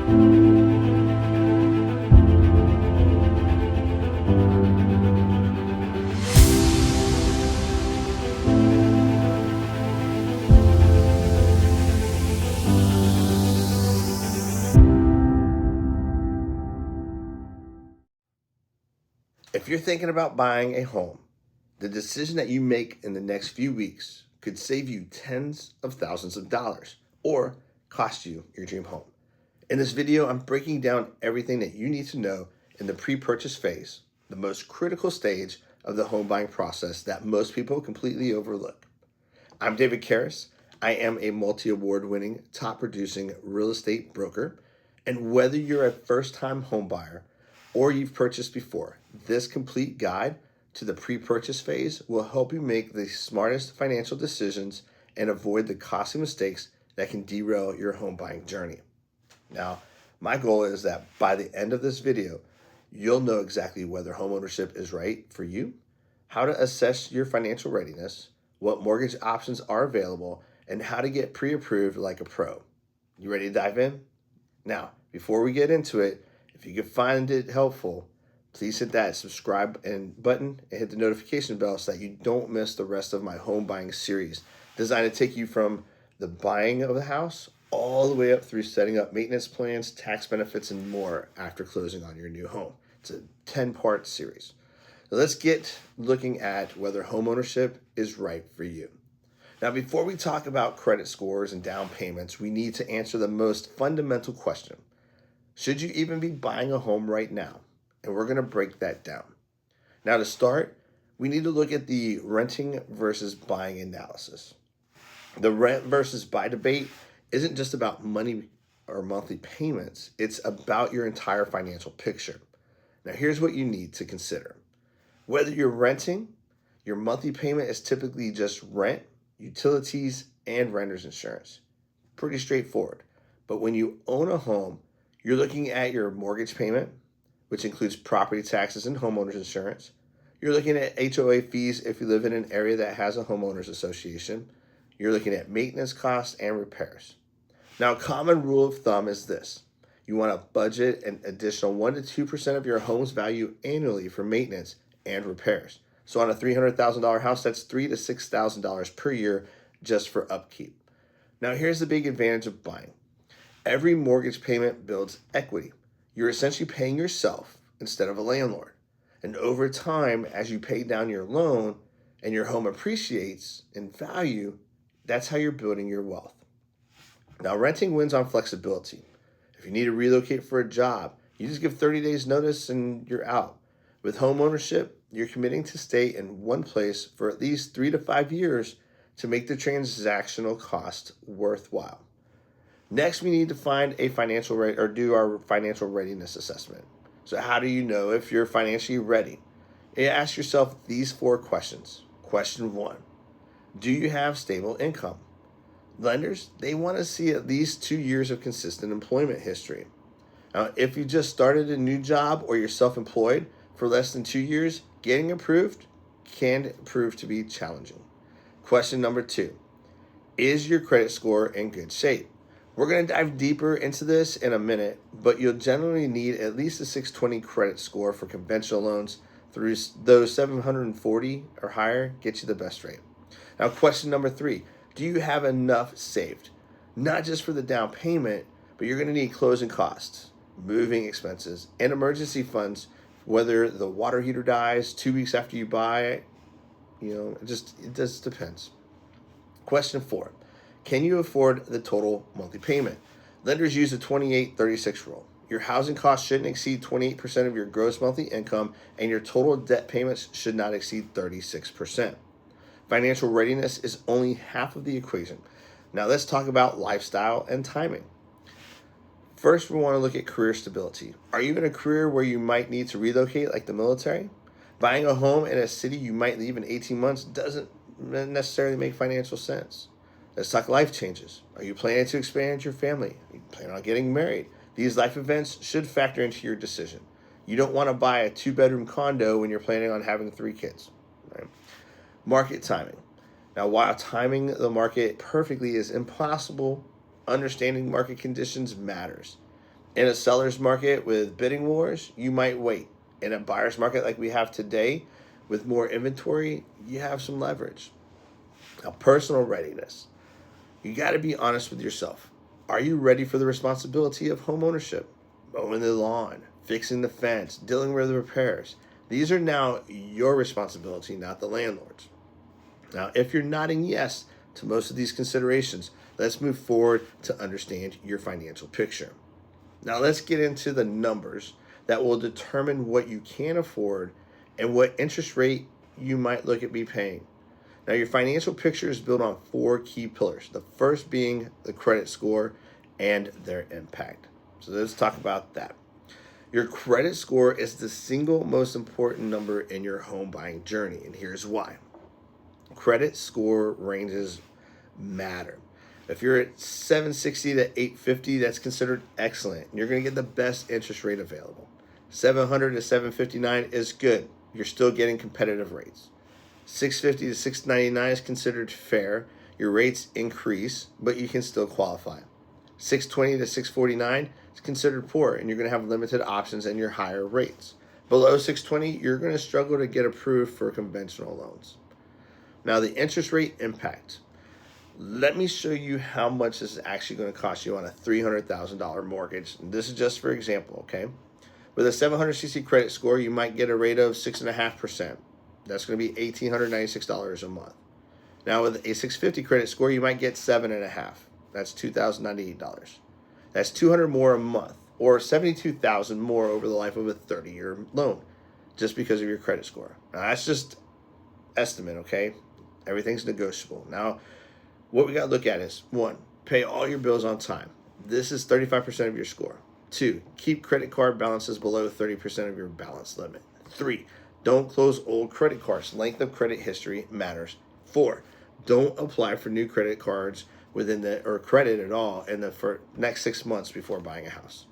If you're thinking about buying a home, the decision that you make in the next few weeks could save you tens of thousands of dollars or cost you your dream home. In this video, I'm breaking down everything that you need to know in the pre-purchase phase, the most critical stage of the home buying process that most people completely overlook. I'm David Karras. I am a multi-award winning, top producing real estate broker. And whether you're a first-time home buyer or you've purchased before, this complete guide to the pre-purchase phase will help you make the smartest financial decisions and avoid the costly mistakes that can derail your home buying journey. Now, my goal is that by the end of this video, you'll know exactly whether homeownership is right for you, how to assess your financial readiness, what mortgage options are available, and how to get pre-approved like a pro. You ready to dive in? Now, before we get into it, if you can find it helpful, please hit that subscribe button and hit the notification bell so that you don't miss the rest of my home buying series, designed to take you from the buying of the house all the way up through setting up maintenance plans, tax benefits, and more after closing on your new home. It's a 10-part series. So let's get looking at whether homeownership is right for you. Now, before we talk about credit scores and down payments, we need to answer the most fundamental question. Should you even be buying a home right now? And we're going to break that down. Now, to start, we need to look at the renting versus buying analysis. The rent versus buy debate isn't just about money or monthly payments. It's about your entire financial picture. Now, here's what you need to consider. Whether you're renting, your monthly payment is typically just rent, utilities, and renter's insurance. Pretty straightforward. But when you own a home, you're looking at your mortgage payment, which includes property taxes and homeowners insurance. You're looking at HOA fees if you live in an area that has a homeowners association. You're looking at maintenance costs and repairs. Now, a common rule of thumb is this. You want to budget an additional 1 to 2% of your home's value annually for maintenance and repairs. So on a $300,000 house, that's $3,000 to $6,000 per year just for upkeep. Now, here's the big advantage of buying. Every mortgage payment builds equity. You're essentially paying yourself instead of a landlord. And over time, as you pay down your loan and your home appreciates in value, that's how you're building your wealth. Now, renting wins on flexibility. If you need to relocate for a job, you just give 30 days notice and you're out. With home ownership, you're committing to stay in one place for at least 3 to 5 years to make the transactional cost worthwhile. Next, we need to find a do our financial readiness assessment. So how do you know if you're financially ready? You ask yourself these 4 questions. Question 1, do you have stable income? Lenders, they want to see at least 2 years of consistent employment history. Now, if you just started a new job or you're self-employed for less than 2 years, getting approved can prove to be challenging. Question number 2, is your credit score in good shape? We're going to dive deeper into this in a minute, but you'll generally need at least a 620 credit score for conventional loans. Through those 740 or higher get you the best rate. Now, question number 3, do you have enough saved? Not just for the down payment, but you're going to need closing costs, moving expenses, and emergency funds, whether the water heater dies 2 weeks after you buy it. It just depends. Question 4. Can you afford the total monthly payment? Lenders use the 28-36 rule. Your housing costs shouldn't exceed 28% of your gross monthly income, and your total debt payments should not exceed 36%. Financial readiness is only half of the equation. Now let's talk about lifestyle and timing. First, we want to look at career stability. Are you in a career where you might need to relocate, like the military? Buying a home in a city you might leave in 18 months doesn't necessarily make financial sense. Let's talk life changes. Are you planning to expand your family? Are you planning on getting married? These life events should factor into your decision. You don't want to buy a 2-bedroom condo when you're planning on having 3 kids. Right? Market timing. Now, while timing the market perfectly is impossible, understanding market conditions matters. In a seller's market with bidding wars, you might wait. In a buyer's market like we have today, with more inventory, you have some leverage. Now, personal readiness. You got to be honest with yourself. Are you ready for the responsibility of home ownership? Mowing the lawn, fixing the fence, dealing with the repairs. These are now your responsibility, not the landlord's. Now, if you're nodding yes to most of these considerations, let's move forward to understand your financial picture. Now, let's get into the numbers that will determine what you can afford and what interest rate you might look at be paying. Now, your financial picture is built on 4 key pillars. The first being the credit score and their impact. So let's talk about that. Your credit score is the single most important number in your home buying journey, and here's why. Credit score ranges matter. If you're at 760 to 850, that's considered excellent. You're going to get the best interest rate available. 700 to 759 is good. You're still getting competitive rates. 650 to 699 is considered fair. Your rates increase, but you can still qualify. 620 to 649 is considered poor, and you're going to have limited options and your higher rates. Below 620, you're going to struggle to get approved for conventional loans. Now, the interest rate impact. Let me show you how much this is actually going to cost you on a $300,000 mortgage. And this is just for example, okay? With a 760 credit score, you might get a rate of 6.5%. That's going to be $1,896 a month. Now, with a 650 credit score, you might get 7.5%. That's $2,098. That's $200 more a month, or $72,000 more over the life of a 30-year loan, just because of your credit score. Now, that's just estimate, okay? Everything's negotiable. Now, what we got to look at is, 1, pay all your bills on time. This is 35% of your score. 2, keep credit card balances below 30% of your balance limit. 3, don't close old credit cards. Length of credit history matters. 4, don't apply for new credit cards or credit at all in the next 6 months before buying a house.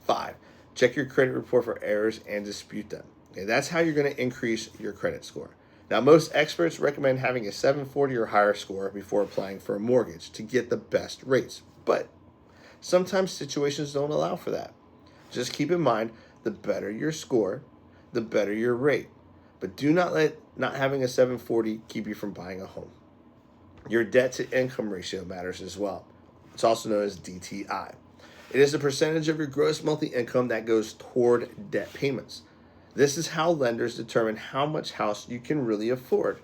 5, check your credit report for errors and dispute them. Okay, that's how you're going to increase your credit score. Now, most experts recommend having a 740 or higher score before applying for a mortgage to get the best rates. But sometimes situations don't allow for that. Just keep in mind, the better your score, the better your rate. But do not let not having a 740 keep you from buying a home. Your debt to income ratio matters as well. It's also known as DTI. It is the percentage of your gross monthly income that goes toward debt payments. This is how lenders determine how much house you can really afford.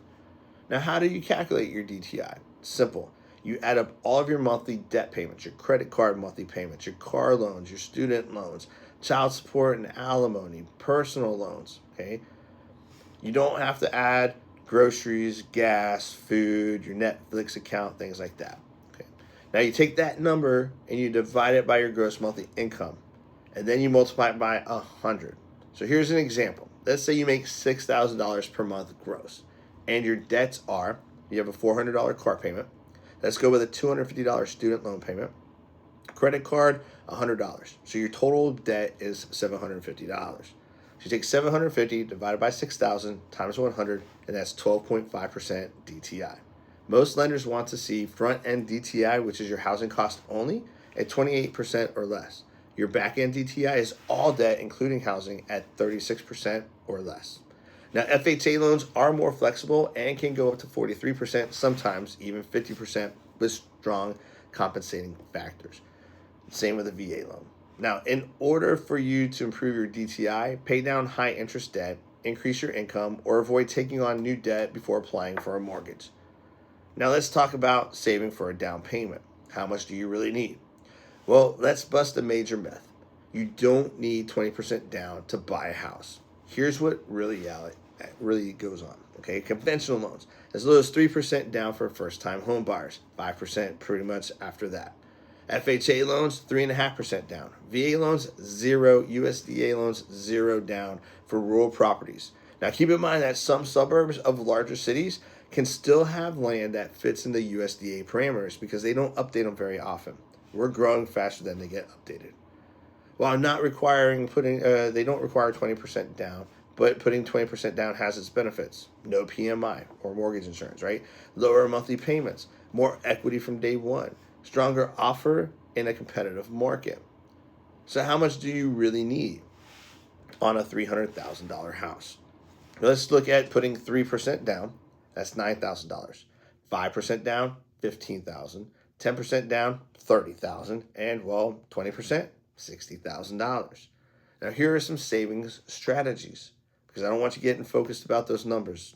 Now, how do you calculate your DTI? Simple. You add up all of your monthly debt payments, your credit card monthly payments, your car loans, your student loans, child support and alimony, personal loans, okay? You don't have to add groceries, gas, food, your Netflix account, things like that. Okay. Now you take that number and you divide it by your gross monthly income, and then you multiply it by 100. So here's an example. Let's say you make $6,000 per month gross, and your debts are, you have a $400 car payment. Let's go with a $250 student loan payment. Credit card, $100. So your total debt is $750. So you take 750 divided by 6,000 times 100, and that's 12.5% DTI. Most lenders want to see front-end DTI, which is your housing cost only, at 28% or less. Your back-end DTI is all debt, including housing, at 36% or less. Now, FHA loans are more flexible and can go up to 43%, sometimes even 50% with strong compensating factors. Same with a VA loan. Now, in order for you to improve your DTI, pay down high interest debt, increase your income, or avoid taking on new debt before applying for a mortgage. Now, let's talk about saving for a down payment. How much do you really need? Well, let's bust a major myth. You don't need 20% down to buy a house. Here's what really goes on. Okay, conventional loans, as low as 3% down for first-time home buyers, 5% pretty much after that. FHA loans, 3.5% down. VA loans, 0. USDA loans, 0 down for rural properties. Now, keep in mind that some suburbs of larger cities can still have land that fits in the USDA parameters because they don't update them very often. We're growing faster than they get updated. While not requiring they don't require 20% down, but putting 20% down has its benefits. No PMI or mortgage insurance, right? Lower monthly payments, more equity from day one, stronger offer in a competitive market. So how much do you really need on a $300,000 house? Let's look at putting 3% down. That's $9,000. 5% down, $15,000. 10% down, $30,000. And 20%, $60,000. Now here are some savings strategies, because I don't want you getting focused about those numbers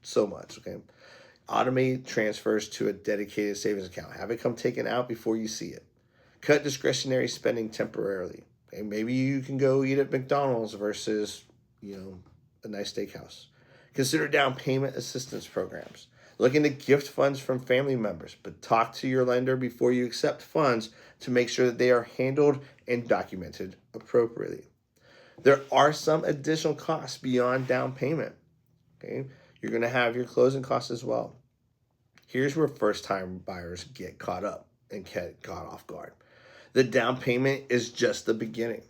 so much, okay? Automate transfers to a dedicated savings account. Have it come taken out before you see it. Cut discretionary spending temporarily. Okay? Maybe you can go eat at McDonald's versus, a nice steakhouse. Consider down payment assistance programs. Look into gift funds from family members, but talk to your lender before you accept funds to make sure that they are handled and documented appropriately. There are some additional costs beyond down payment. Okay, you're going to have your closing costs as well. Here's where first-time buyers get caught up and get caught off guard. The down payment is just the beginning.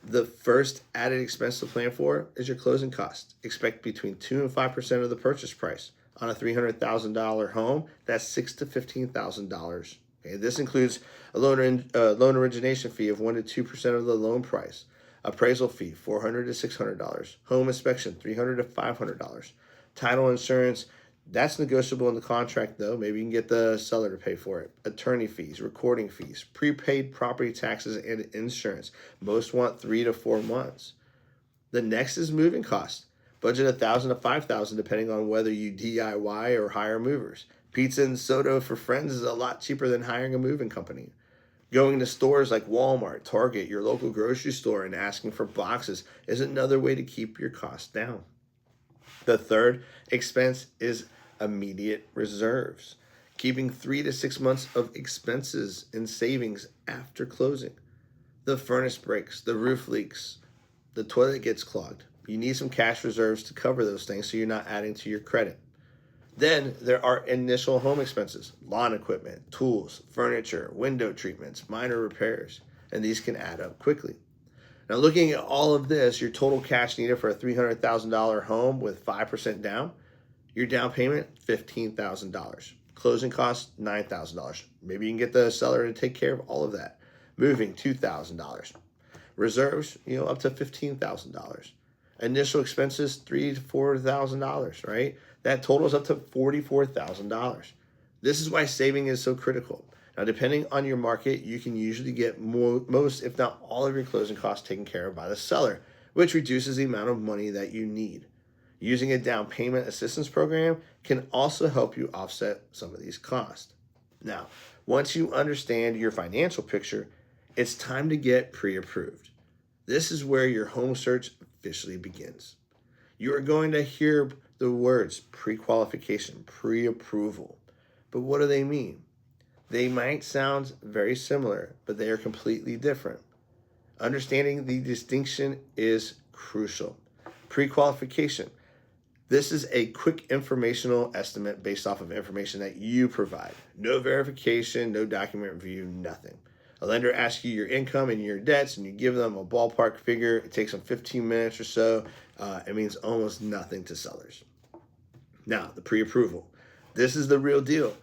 The first added expense to plan for is your closing cost. Expect between 2 and 5% of the purchase price. On a $300,000 home, that's $6,000 to $15,000. Okay, this includes a loan origination fee of 1 to 2% of the loan price, appraisal fee $400 to $600, home inspection $300 to $500, title insurance. That's negotiable in the contract, though. Maybe you can get the seller to pay for it. Attorney fees, recording fees, prepaid property taxes, and insurance. Most want 3 to 4 months. The next is moving costs. Budget $1,000 to $5,000 depending on whether you DIY or hire movers. Pizza and soda for friends is a lot cheaper than hiring a moving company. Going to stores like Walmart, Target, your local grocery store, and asking for boxes is another way to keep your costs down. The third expense is immediate reserves, keeping 3 to 6 months of expenses in savings after closing. The furnace breaks, the roof leaks, the toilet gets clogged. You need some cash reserves to cover those things so you're not adding to your credit. Then there are initial home expenses, lawn equipment, tools, furniture, window treatments, minor repairs, and these can add up quickly. Now, looking at all of this, your total cash needed for a $300,000 home with 5% down, your down payment, $15,000. Closing costs, $9,000. Maybe you can get the seller to take care of all of that. Moving, $2,000. Reserves, up to $15,000. Initial expenses, $3,000 to $4,000, right? That totals up to $44,000. This is why saving is so critical. Now, depending on your market, you can usually get most, if not all, of your closing costs taken care of by the seller, which reduces the amount of money that you need. Using a down payment assistance program can also help you offset some of these costs. Now, once you understand your financial picture, it's time to get pre-approved. This is where your home search officially begins. You are going to hear the words pre-qualification, pre-approval. But what do they mean? They might sound very similar, but they are completely different. Understanding the distinction is crucial. Pre-qualification. This is a quick informational estimate based off of information that you provide. No verification, no document review, nothing. A lender asks you your income and your debts, and you give them a ballpark figure. It takes them 15 minutes or so. It means almost nothing to sellers. Now, the pre-approval. This is the real deal.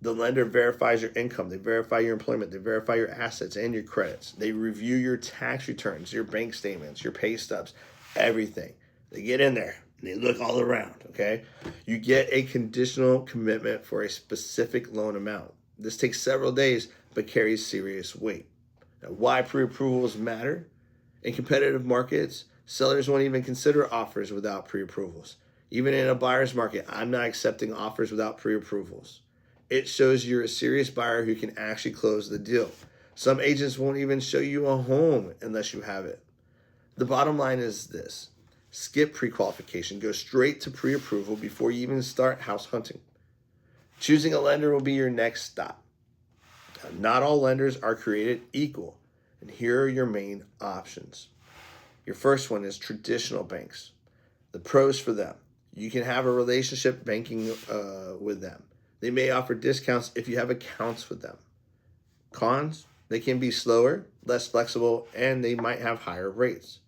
The lender verifies your income. They verify your employment. They verify your assets and your credits. They review your tax returns, your bank statements, your pay stubs, everything. They get in there and they look all around, okay? You get a conditional commitment for a specific loan amount. This takes several days, but carries serious weight. Now, why pre-approvals matter? In competitive markets, sellers won't even consider offers without pre-approvals. Even in a buyer's market, I'm not accepting offers without pre-approvals. It shows you're a serious buyer who can actually close the deal. Some agents won't even show you a home unless you have it. The bottom line is this. Skip pre-qualification. Go straight to pre-approval before you even start house hunting. Choosing a lender will be your next stop. Now, not all lenders are created equal, and here are your main options. Your first one is traditional banks. The pros for them. You can have a relationship banking with them. They may offer discounts if you have accounts with them. Cons, they can be slower, less flexible, and they might have higher rates.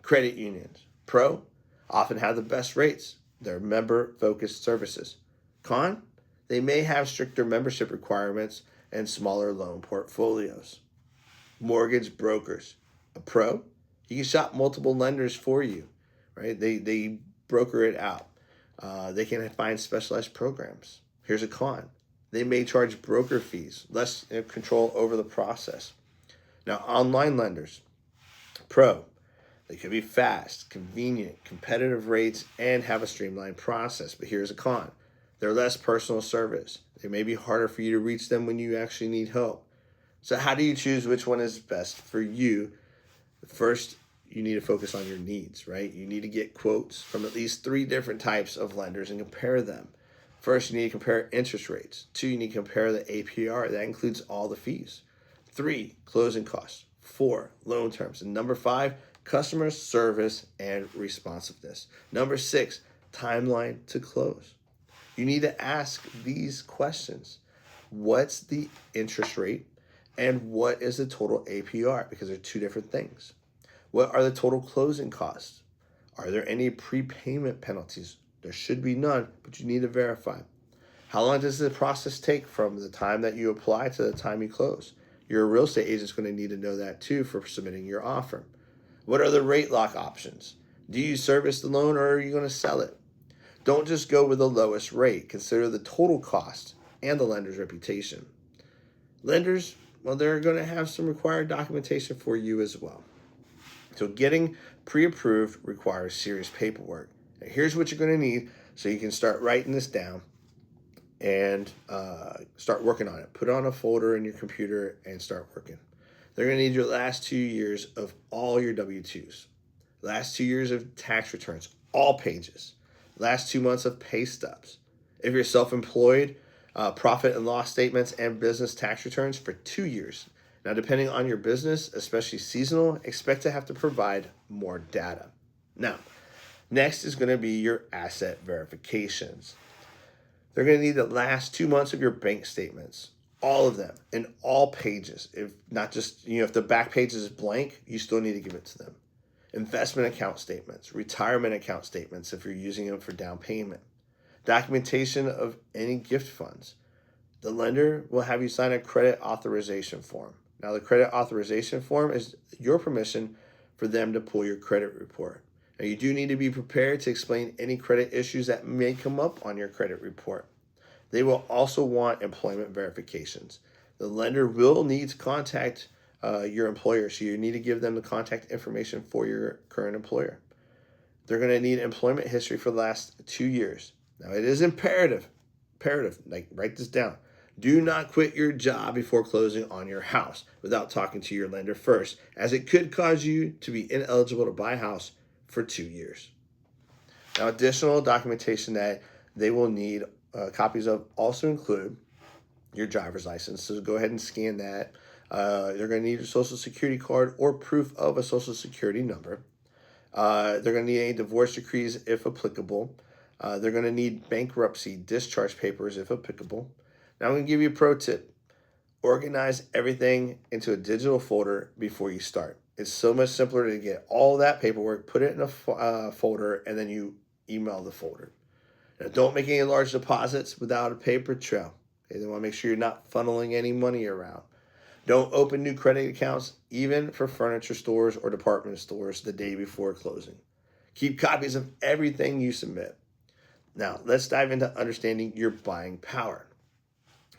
Credit unions. Pro, often have the best rates. They're member-focused services. Con, they may have stricter membership requirements and smaller loan portfolios. Mortgage brokers. A pro, you can shop multiple lenders for you, right? They broker it out. They can find specialized programs. Here's a con. They may charge broker fees, less control over the process. Now, online lenders. Pro, they could be fast, convenient, competitive rates, and have a streamlined process. But here's a con. They're less personal service. It may be harder for you to reach them when you actually need help. So how do you choose which one is best for you? First, you need to focus on your needs, right? You need to get quotes from at least 3 different types of lenders and compare them. First, you need to compare interest rates. 2, you need to compare the APR. That includes all the fees. 3, closing costs. 4, loan terms. And number 5, customer service and responsiveness. Number 6, timeline to close. You need to ask these questions. What's the interest rate? And what is the total APR? Because they're 2 different things. What are the total closing costs? Are there any prepayment penalties? There should be none, but you need to verify. How long does the process take from the time that you apply to the time you close? Your real estate agent's going to need to know that too for submitting your offer. What are the rate lock options? Do you service the loan or are you going to sell it? Don't just go with the lowest rate. Consider the total cost and the lender's reputation. Lenders, well, they're going to have some required documentation for you as well. So getting pre-approved requires serious paperwork. Now, here's what you're going to need so you can start writing this down and start working on it. Put it on a folder in your computer and start working. They're going to need your last 2 years of all your W-2s, last 2 years of tax returns, all pages, last 2 months of pay stubs. If you're self-employed, profit and loss statements and business tax returns for 2 years. Now, depending on your business, especially seasonal, expect to have to provide more data. Now, next is going to be your asset verifications. They're going to need the last 2 months of your bank statements, all of them, in all pages. If not just, if the back page is blank, you still need to give it to them. Investment account statements, retirement account statements if you're using them for down payment, documentation of any gift funds. The lender will have you sign a credit authorization form. Now, the credit authorization form is your permission for them to pull your credit report. Now, you do need to be prepared to explain any credit issues that may come up on your credit report. They will also want employment verifications. The lender will need to contact your employer, so you need to give them the contact information for your current employer. They're going to need employment history for the last 2 years. Now, it is imperative, like write this down. Do not quit your job before closing on your house without talking to your lender first, as it could cause you to be ineligible to buy a house for 2 years. Now, additional documentation that they will need copies of also include your driver's license. So go ahead and scan that. They're going to need your social security card or proof of a social security number. They're going to need any divorce decrees if applicable. They're going to need bankruptcy discharge papers if applicable. Now I'm going to give you a pro tip. Organize everything into a digital folder before you start. It's so much simpler to get all that paperwork, put it in a folder, and then you email the folder. Now, don't make any large deposits without a paper trail. Okay? They want to make sure you're not funneling any money around. Don't open new credit accounts, even for furniture stores or department stores, the day before closing. Keep copies of everything you submit. Now, let's dive into understanding your buying power.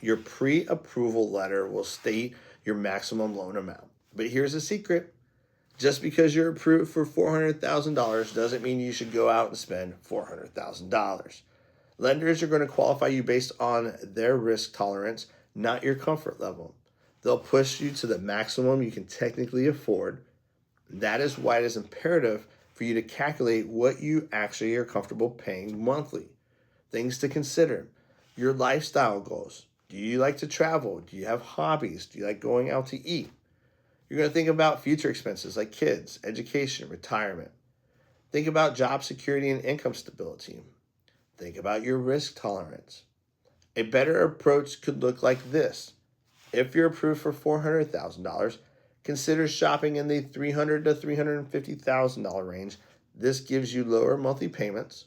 Your pre-approval letter will state your maximum loan amount. But here's a secret. Just because you're approved for $400,000 doesn't mean you should go out and spend $400,000. Lenders are going to qualify you based on their risk tolerance, not your comfort level. They'll push you to the maximum you can technically afford. That is why it is imperative for you to calculate what you actually are comfortable paying monthly. Things to consider: your lifestyle goals. Do you like to travel? Do you have hobbies? Do you like going out to eat? You're going to think about future expenses like kids, education, retirement. Think about job security and income stability. Think about your risk tolerance. A better approach could look like this. If you're approved for $400,000, consider shopping in the $300,000 to $350,000 range. This gives you lower monthly payments.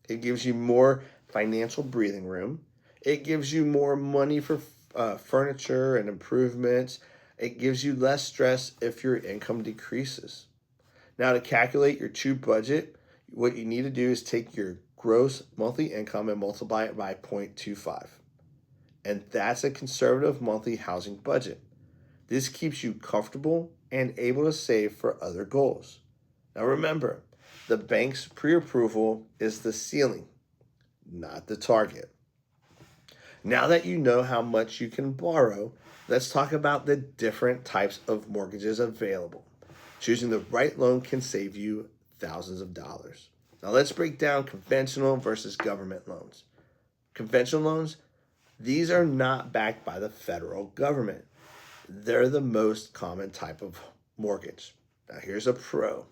It gives you more financial breathing room. It gives you more money for furniture and improvements. It gives you less stress if your income decreases. Now, to calculate your true budget, what you need to do is take your gross monthly income and multiply it by 0.25. And that's a conservative monthly housing budget. This keeps you comfortable and able to save for other goals. Now remember, the bank's pre-approval is the ceiling, not the target. Now that you know how much you can borrow, let's talk about the different types of mortgages available. Choosing the right loan can save you thousands of dollars. Now let's break down conventional versus government loans. Conventional loans, these are not backed by the federal government. They're the most common type of mortgage. Now here's a pro.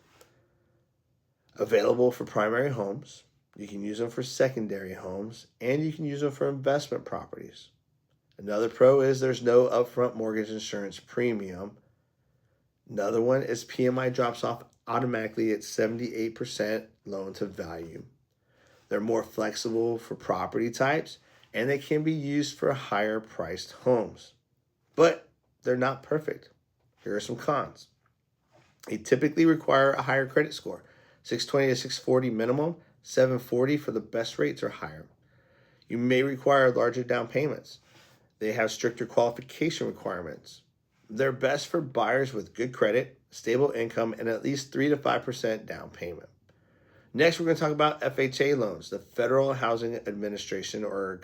Available for primary homes. You can use them for secondary homes, and you can use them for investment properties. Another pro is there's no upfront mortgage insurance premium. Another one is PMI drops off automatically at 78% loan to value. They're more flexible for property types, and they can be used for higher priced homes. But they're not perfect. Here are some cons. They typically require a higher credit score, 620 to 640 minimum, 740 for the best rates or higher. You may require larger down payments. They have stricter qualification requirements. They're best for buyers with good credit, stable income, and at least 3 to 5% down payment. Next, we're going to talk about FHA loans, the Federal Housing Administration, or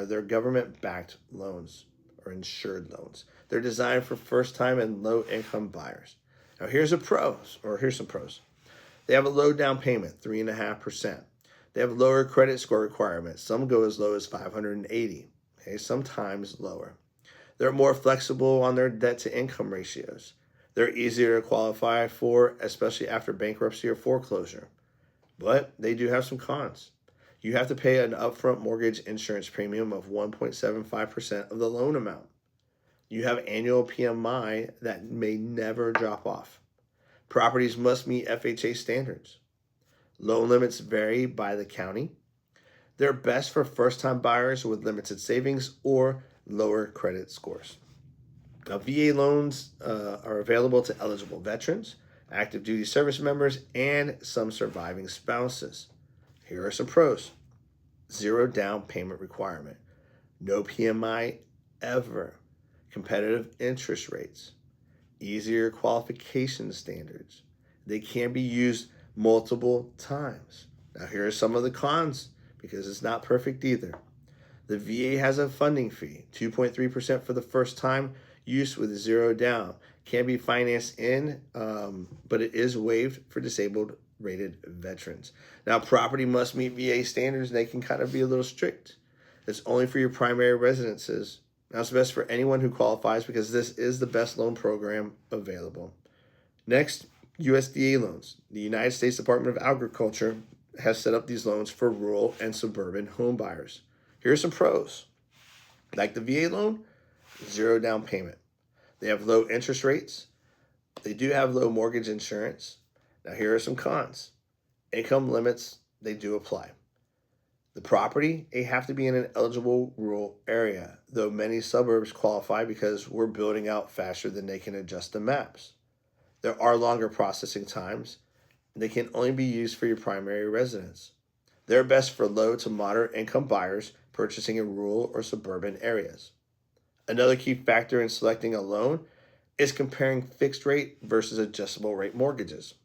their government-backed loans or insured loans. They're designed for first-time and low-income buyers. Now, here's some pros. They have a low down payment, 3.5%. They have lower credit score requirements. Some go as low as 580, okay, sometimes lower. They're more flexible on their debt-to-income ratios. They're easier to qualify for, especially after bankruptcy or foreclosure. But they do have some cons. You have to pay an upfront mortgage insurance premium of 1.75% of the loan amount. You have annual PMI that may never drop off. Properties must meet FHA standards. Loan limits vary by the county. They're best for first-time buyers with limited savings or lower credit scores. Now, VA loans are available to eligible veterans, active duty service members, and some surviving spouses. Here are some pros. 0 down payment requirement. No PMI ever. Competitive interest rates. Easier qualification standards. They can be used multiple times. Now here are some of the cons because it's not perfect either. The VA has a funding fee, 2.3% for the first time use with 0 down. Can be financed in, but it is waived for disabled rated veterans. Now property must meet VA standards and they can kind of be a little strict. It's only for your primary residences. Now it's best for anyone who qualifies because this is the best loan program available. Next, USDA loans. The United States Department of Agriculture has set up these loans for rural and suburban home buyers. Here are some pros. Like the VA loan, 0 down payment. They have low interest rates. They do have low mortgage insurance. Now here are some cons. Income limits, they do apply. The property, they have to be in an eligible rural area, though many suburbs qualify because we're building out faster than they can adjust the maps. There are longer processing times. They can only be used for your primary residence. They're best for low to moderate income buyers purchasing in rural or suburban areas. Another key factor in selecting a loan is comparing fixed rate versus adjustable rate mortgages.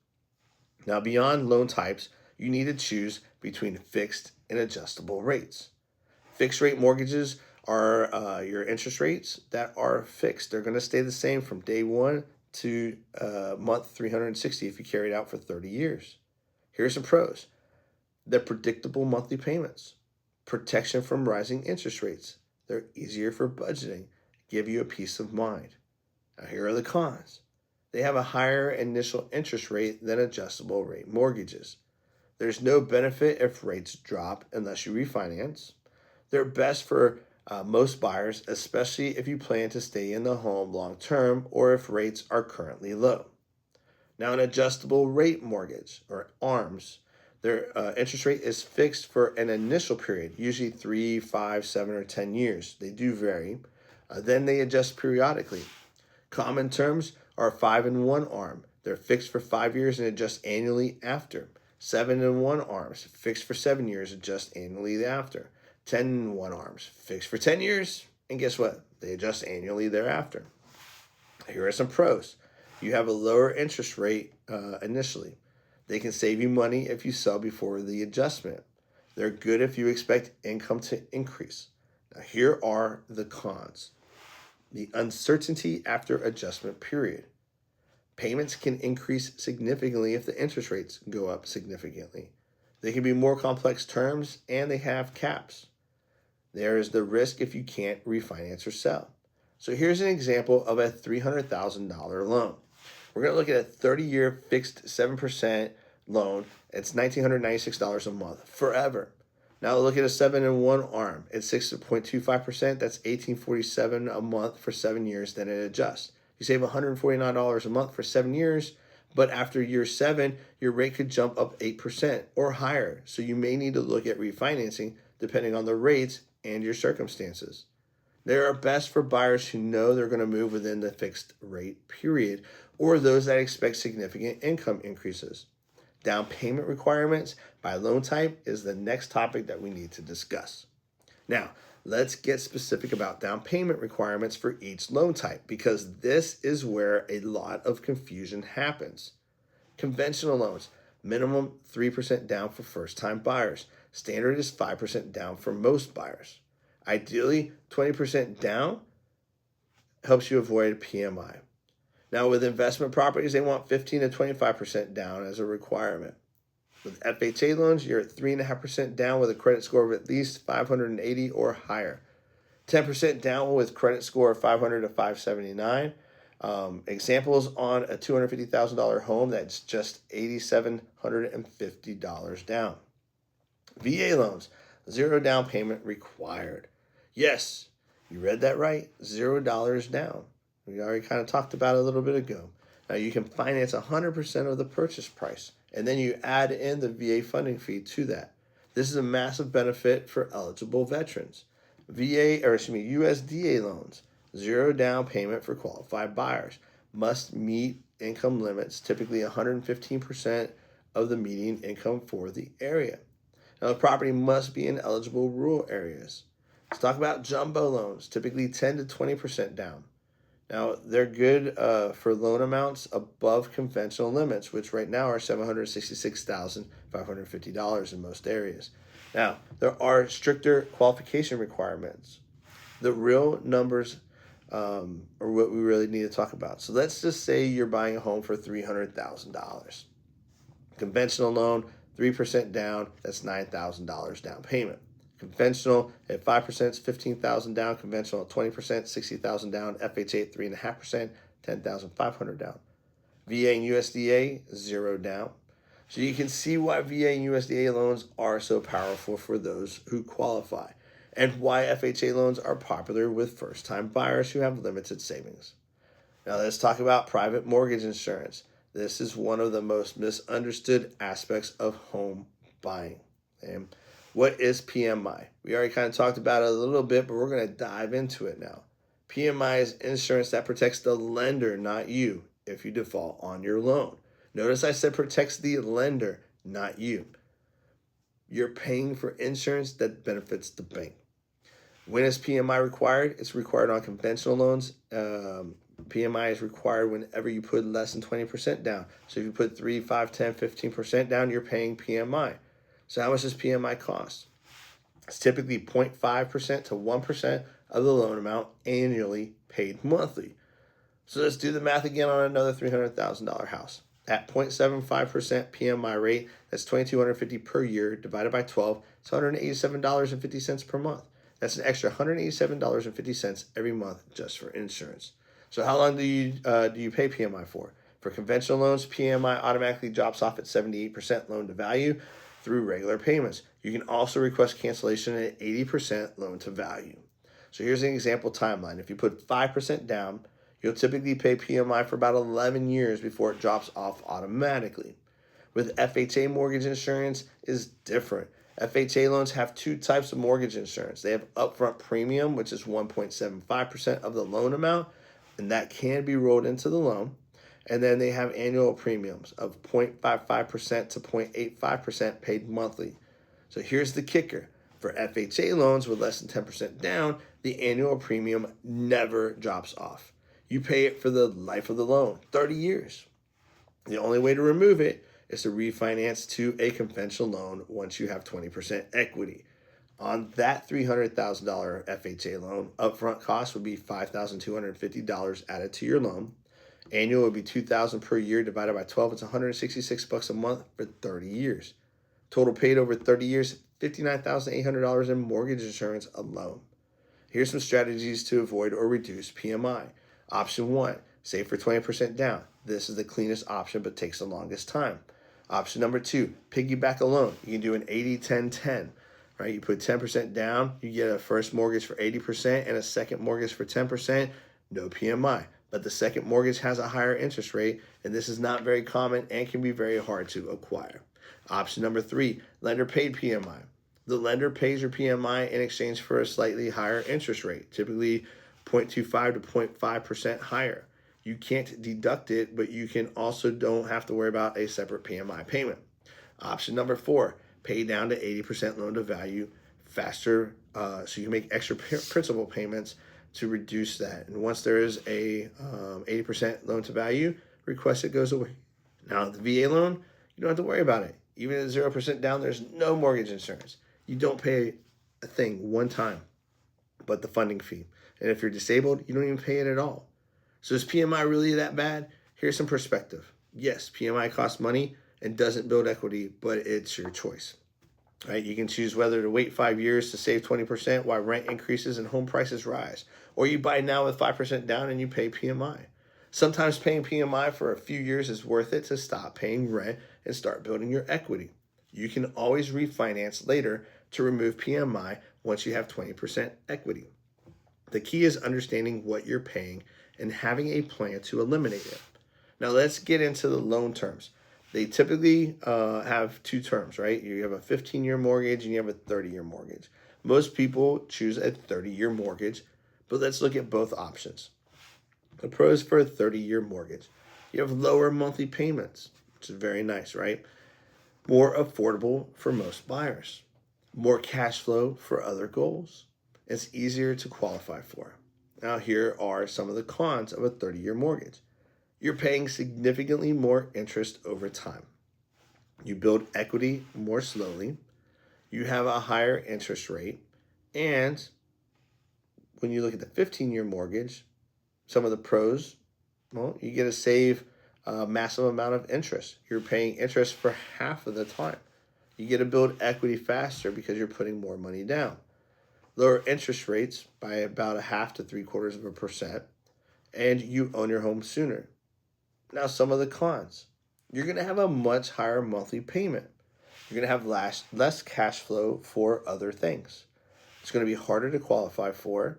Now, beyond loan types, you need to choose between fixed and adjustable rates. Fixed rate mortgages are your interest rates that are fixed. They're going to stay the same from day one to month 360 if you carry it out for 30 years. Here's some pros. They're predictable monthly payments, protection from rising interest rates. They're easier for budgeting, give you a peace of mind. Now here are the cons. They have a higher initial interest rate than adjustable rate mortgages. There's no benefit if rates drop unless you refinance. They're best for most buyers, especially if you plan to stay in the home long term or if rates are currently low. Now, an adjustable rate mortgage, or ARMs, their interest rate is fixed for an initial period, usually 3, 5, 7, or 10 years. They do vary. Then they adjust periodically. Common terms are 5 and 1 arm. They're fixed for 5 years and adjust annually after. 7 and 1 arms, fixed for 7 years, adjust annually after. 10 and 1 arms, fixed for 10 years, and guess what? They adjust annually thereafter. Here are some pros. You have a lower interest rate initially. They can save you money if you sell before the adjustment. They're good if you expect income to increase. Now, here are the cons. The uncertainty after adjustment period. Payments can increase significantly if the interest rates go up significantly. They can be more complex terms, and they have caps. There is the risk if you can't refinance or sell. So here's an example of a $300,000 loan. We're going to look at a 30-year fixed 7% loan. It's $1,996 a month forever. Now look at a 7 and 1 arm. It's 6.25%. That's $1,847 a month for 7 years. Then it adjusts. You save $149 a month for 7 years, but after year 7, your rate could jump up 8% or higher. So you may need to look at refinancing depending on the rates and your circumstances. They are best for buyers who know they're going to move within the fixed rate period, or those that expect significant income increases. Down payment requirements by loan type is the next topic that we need to discuss. Now, let's get specific about down payment requirements for each loan type, because this is where a lot of confusion happens. Conventional loans, minimum 3% down for first-time buyers. Standard is 5% down for most buyers. Ideally, 20% down helps you avoid PMI. Now, with investment properties, they want 15 to 25% down as a requirement. With FHA loans, you're at 3.5% down with a credit score of at least 580 or higher. 10% down with credit score of 500 to 579. Examples on a $250,000 home, that's just $8,750 down. VA loans, 0 down payment required. Yes, you read that right, $0 down. We already kind of talked about it a little bit ago. Now you can finance 100% of the purchase price, and then you add in the VA funding fee to that. This is a massive benefit for eligible veterans. USDA loans, 0 down payment for qualified buyers. Must meet income limits, typically 115% of the median income for the area. Now the property must be in eligible rural areas. Let's talk about jumbo loans, typically 10 to 20% down. Now, they're good for loan amounts above conventional limits, which right now are $766,550 in most areas. Now, there are stricter qualification requirements. The real numbers are what we really need to talk about. So let's just say you're buying a home for $300,000. Conventional loan, 3% down, that's $9,000 down payment. Conventional at 5% is $15,000 down. Conventional at 20%, $60,000 down. FHA at 3.5%, $10,500 down. VA and USDA, 0 down. So you can see why VA and USDA loans are so powerful for those who qualify, and why FHA loans are popular with first-time buyers who have limited savings. Now let's talk about private mortgage insurance. This is one of the most misunderstood aspects of home buying. And what is PMI? We already kind of talked about it a little bit, but we're going to dive into it now. PMI is insurance that protects the lender, not you, if you default on your loan. Notice I said protects the lender, not you. You're paying for insurance that benefits the bank. When is PMI required? It's required on conventional loans. PMI is required whenever you put less than 20% down. So if you put 3, 5, 10, 15% down, you're paying PMI. So how much does PMI cost? It's typically 0.5% to 1% of the loan amount annually paid monthly. So let's do the math again on another $300,000 house. At 0.75% PMI rate, that's $2,250 per year divided by 12. It's $187.50 per month. That's an extra $187.50 every month just for insurance. So how long do you pay PMI for? For conventional loans, PMI automatically drops off at 78% loan to value through regular payments. You can also request cancellation at 80% loan to value. So here's an example timeline. If you put 5% down, you'll typically pay PMI for about 11 years before it drops off automatically. With FHA mortgage insurance is different. FHA loans have 2 types of mortgage insurance. They have upfront premium, which is 1.75% of the loan amount, and that can be rolled into the loan. And then they have annual premiums of 0.55% to 0.85% paid monthly. So here's the kicker. For FHA loans with less than 10% down, the annual premium never drops off. You pay it for the life of the loan, 30 years. The only way to remove it is to refinance to a conventional loan once you have 20% equity. On that $300,000 FHA loan, upfront cost would be $5,250 added to your loan. Annual would be $2,000 per year divided by 12. It's $166 a month for 30 years. Total paid over 30 years, $59,800 in mortgage insurance alone. Here's some strategies to avoid or reduce PMI. Option 1, save for 20% down. This is the cleanest option but takes the longest time. Option number 2, piggyback a loan. You can do an 80-10-10. Right? You put 10% down, you get a first mortgage for 80% and a second mortgage for 10%, no PMI. But the second mortgage has a higher interest rate, and this is not very common and can be very hard to acquire. Option number 3, lender paid PMI. The lender pays your PMI in exchange for a slightly higher interest rate, typically 0.25 to 0.5% higher. You can't deduct it, but you can also don't have to worry about a separate PMI payment. Option number 4, pay down to 80% loan to value faster, so you can make extra principal payments to reduce that. And once there is a 80% loan to value, request it goes away. Now the VA loan, you don't have to worry about it. Even at 0% down, there's no mortgage insurance. You don't pay a thing one time, but the funding fee. And if you're disabled, you don't even pay it at all. So is PMI really that bad? Here's some perspective. Yes, PMI costs money and doesn't build equity, but it's your choice. Right? You can choose whether to wait 5 years to save 20% while rent increases and home prices rise, or you buy now with 5% down and you pay PMI. Sometimes paying PMI for a few years is worth it to stop paying rent and start building your equity. You can always refinance later to remove PMI once you have 20% equity. The key is understanding what you're paying and having a plan to eliminate it. Now let's get into the loan terms. They typically have 2 terms, right? You have a 15-year mortgage and you have a 30-year mortgage. Most people choose a 30-year mortgage, but let's look at both options. The pros for a 30-year mortgage. You have lower monthly payments, which is very nice, right? More affordable for most buyers. More cash flow for other goals. It's easier to qualify for. Now here are some of the cons of a 30-year mortgage. You're paying significantly more interest over time. You build equity more slowly. You have a higher interest rate. And when you look at the 15-year mortgage, some of the pros, well, you get to save a massive amount of interest. You're paying interest for half of the time. You get to build equity faster because you're putting more money down. Lower interest rates by about 0.5 to 0.75%, and you own your home sooner. Now, some of the cons. You're going to have a much higher monthly payment. You're going to have less cash flow for other things. It's going to be harder to qualify for.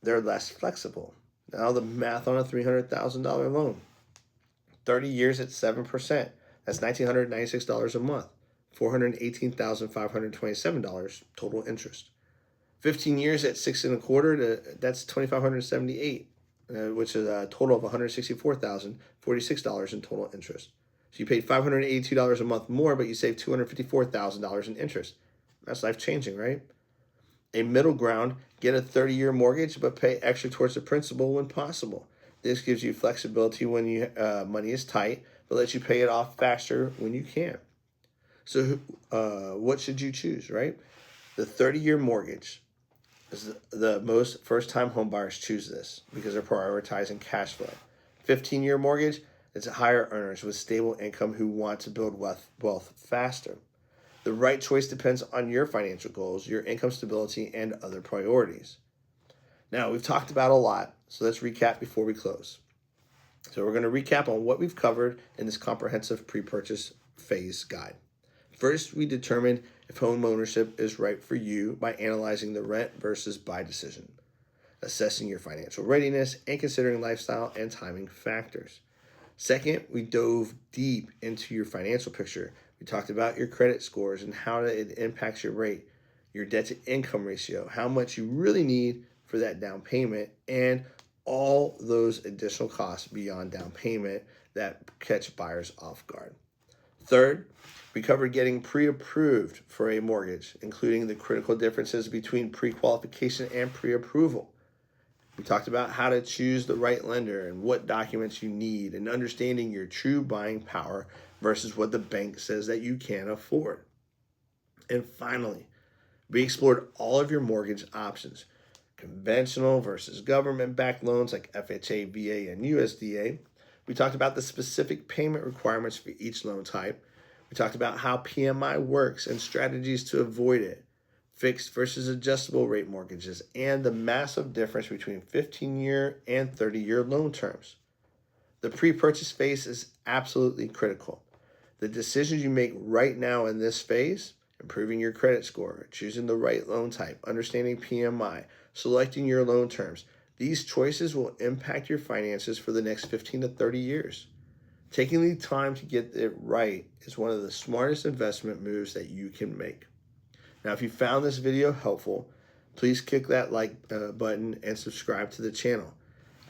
They're less flexible. Now, the math on a $300,000 loan. 30 years at 7%. That's $1,996 a month. $418,527 total interest. 15 years at 6.25%. That's $2,578. Which is a total of $164,046 in total interest. So you paid $582 a month more, but you saved $254,000 in interest. That's life-changing, right? A middle ground, get a 30-year mortgage, but pay extra towards the principal when possible. This gives you flexibility when money is tight, but lets you pay it off faster when you can. So what should you choose, right? The 30-year mortgage. The most first-time home buyers choose this because they're prioritizing cash flow. 15-year mortgage, it's higher earners with stable income who want to build wealth faster. The right choice depends on your financial goals, your income stability, and other priorities. Now, we've talked about a lot, so let's recap before we close. So we're going to recap on what we've covered in this comprehensive pre-purchase phase guide. First, we determined if home ownership is right for you by analyzing the rent versus buy decision, assessing your financial readiness, and considering lifestyle and timing factors. Second, we dove deep into your financial picture. We talked about your credit scores and how it impacts your rate, your debt to income ratio, how much you really need for that down payment, and all those additional costs beyond down payment that catch buyers off guard. Third, we covered getting pre-approved for a mortgage, including the critical differences between pre-qualification and pre-approval. We talked about how to choose the right lender and what documents you need, and understanding your true buying power versus what the bank says that you can afford. And finally, we explored all of your mortgage options, conventional versus government-backed loans like FHA, VA, and USDA. We talked about the specific payment requirements for each loan type. We talked about how PMI works and strategies to avoid it, fixed versus adjustable rate mortgages, and the massive difference between 15-year and 30-year loan terms. The pre-purchase phase is absolutely critical. The decisions you make right now in this phase, improving your credit score, choosing the right loan type, understanding PMI, selecting your loan terms, these choices will impact your finances for the next 15 to 30 years. Taking the time to get it right is one of the smartest investment moves that you can make. Now, if you found this video helpful, please click that like button and subscribe to the channel.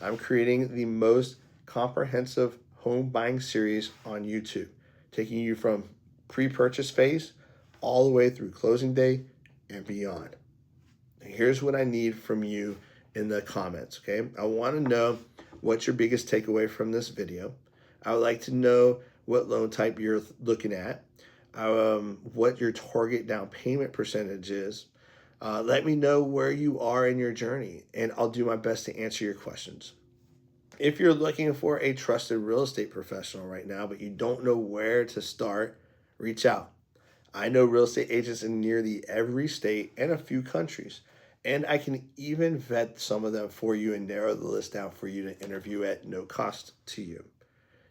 I'm creating the most comprehensive home buying series on YouTube, taking you from pre-purchase phase all the way through closing day and beyond. Here's what I need from you in the comments, okay? I want to know what's your biggest takeaway from this video. I would like to know what loan type you're looking at, what your target down payment percentage is. Let me know where you are in your journey, and I'll do my best to answer your questions. If you're looking for a trusted real estate professional right now, but you don't know where to start, reach out. I know real estate agents in nearly every state and a few countries, and I can even vet some of them for you and narrow the list down for you to interview at no cost to you.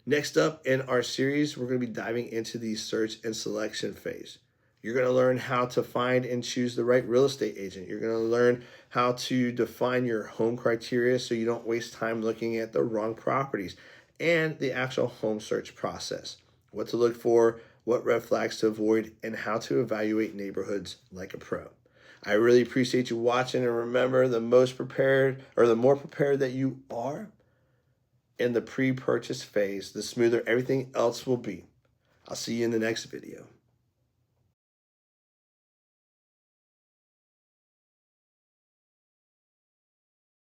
Next up in our series, we're going to be diving into the search and selection phase. You're going to learn how to find and choose the right real estate agent. You're going to learn how to define your home criteria so you don't waste time looking at the wrong properties, and the actual home search process. What to look for, what red flags to avoid, and how to evaluate neighborhoods like a pro. I really appreciate you watching, and remember, the more prepared that you are in the pre-purchase phase, the smoother everything else will be. I'll see you in the next video.